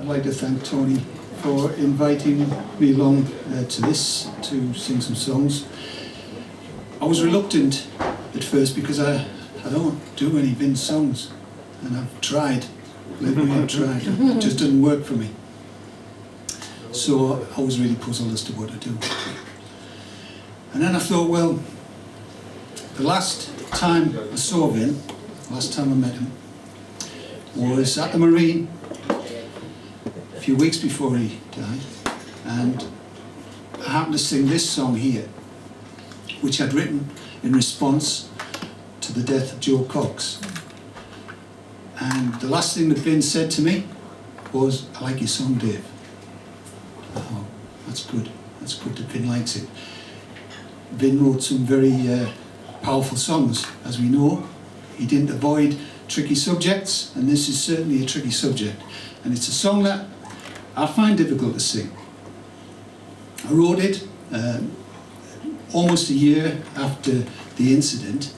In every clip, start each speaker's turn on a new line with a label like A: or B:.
A: like to thank Tony for inviting me along to this, to sing some songs. I was reluctant at first because I don't do any Vin songs, and I've tried, I've tried, it just didn't work for me. So I was really puzzled as to what to do. And then I thought, well, the last time I saw Vin, last time I met him, was at the Marine a few weeks before he died, and I happened to sing this song here, which I'd written in response to the death of Joe Cox. And the last thing that Vin said to me was, "I like your song, Dave." Oh, that's good. That's good that Vin likes it. Vin wrote some very powerful songs, as we know. He didn't avoid tricky subjects, and this is certainly a tricky subject. And it's a song that I find difficult to sing. I wrote it almost a year after the incident,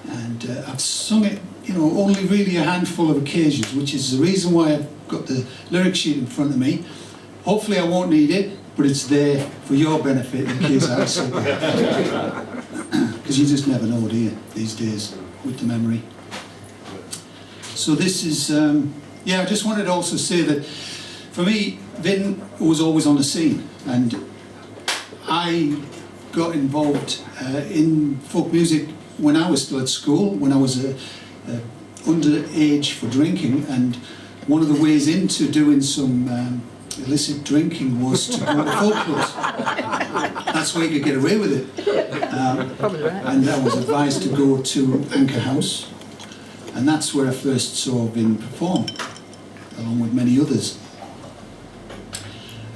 A: and I've sung it, only really a handful of occasions, which is the reason why I've got the lyric sheet in front of me. Hopefully I won't need it, but it's there for your benefit in case I sing it. Because you just never know, do you, these days, with the memory. So this is, I just wanted to also say that for me, Vin was always on the scene, and I got involved in folk music when I was still at school, when I was underage for drinking, and one of the ways into doing some illicit drinking was to go to folk clubs. That's where you could get away with it. And I was advised to go to Anchor House, and that's where I first saw Vin perform, along with many others.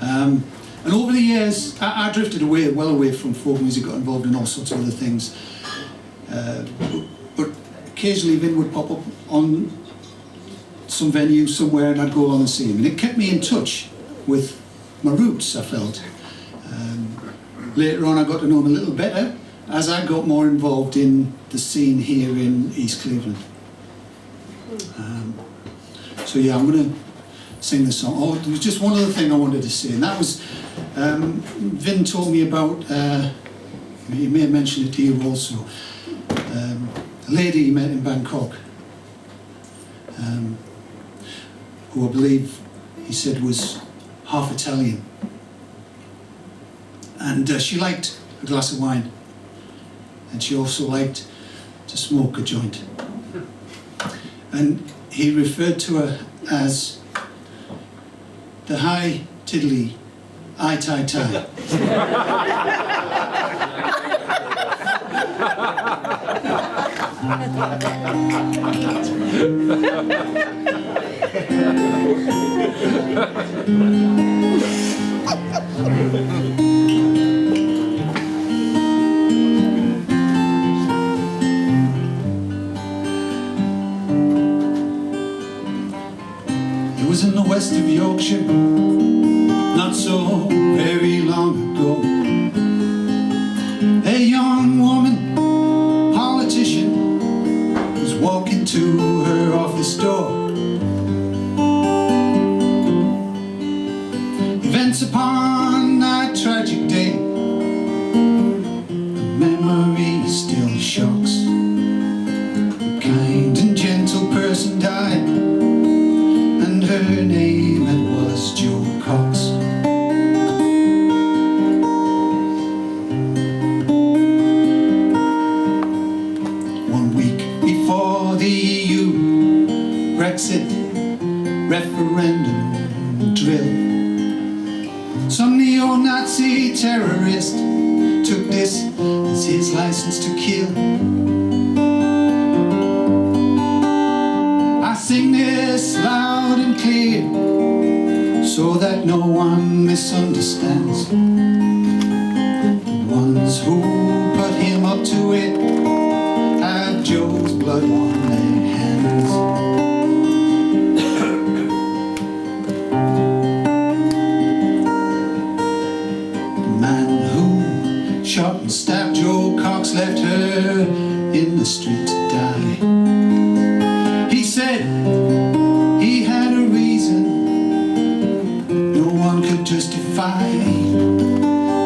A: And over the years, I drifted away, well away from folk music, got involved in all sorts of other things. But occasionally Vin would pop up on some venue somewhere, and I'd go along and see him. And it kept me in touch with my roots, I felt. Later on I got to know him a little better as I got more involved in the scene here in East Cleveland. So yeah, I'm going to sing the song. Oh, there was just one other thing I wanted to say, and that was, Vin told me about, he may have mentioned it to you also, a lady he met in Bangkok, who I believe he said was half Italian. And she liked a glass of wine, and she also liked to smoke a joint. And he referred to her as the high tiddly, eye tie tie. It was in the west of Yorkshire, not so very long ago. A young woman, politician, was walking to her office door. Events upon that tragic day, the memory still shocks. A kind and gentle person died, and her name it was Joe Cox. One week before the EU Brexit referendum drill, some neo-Nazi terrorist took this as his license to kill. I sing this loud and clear so that no one misunderstands. The ones who put him up to it have Joe's blood on their hands. Shot and stabbed Joe Cox left her in the street to die. He said he had a reason justify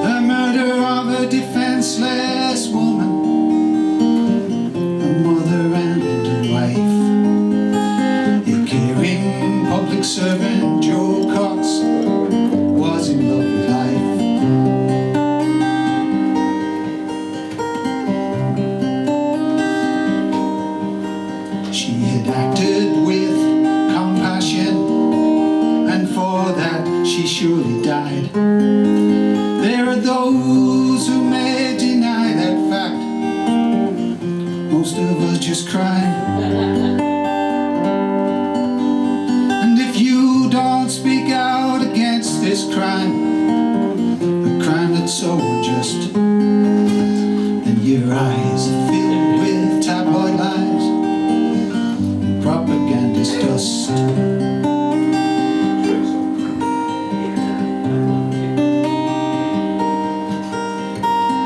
A: the murder of a defenseless woman, a mother and a wife. A caring public servant, Joe Cox, was in love with life. She had acted with compassion, and for that she surely died. There are those who may deny that fact. Most of us just cry. And if you don't speak out against this crime, a crime that's so unjust, then your eyes are filled with tabloid lies and propagandist dust.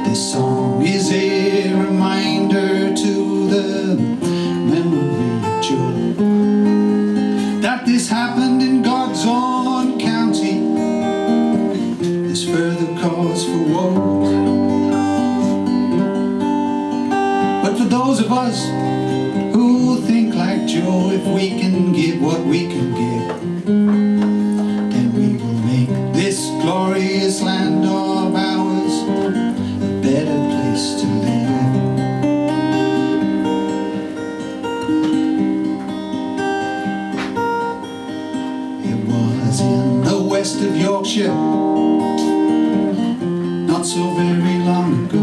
A: This song is a reminder to the memory of Joe that this happened in God's own county. There's further cause for woe. But for those of us who think like Joe, if we can give what we can give, then we will make this glorious land of ours a better place to live. It was in the west of Yorkshire, not so very long ago.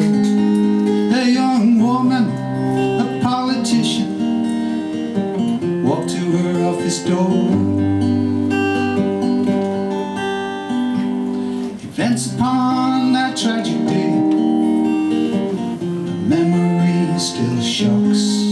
A: A young woman, a politician, walked to her office door. Events upon that tragic day, the memory still shocks.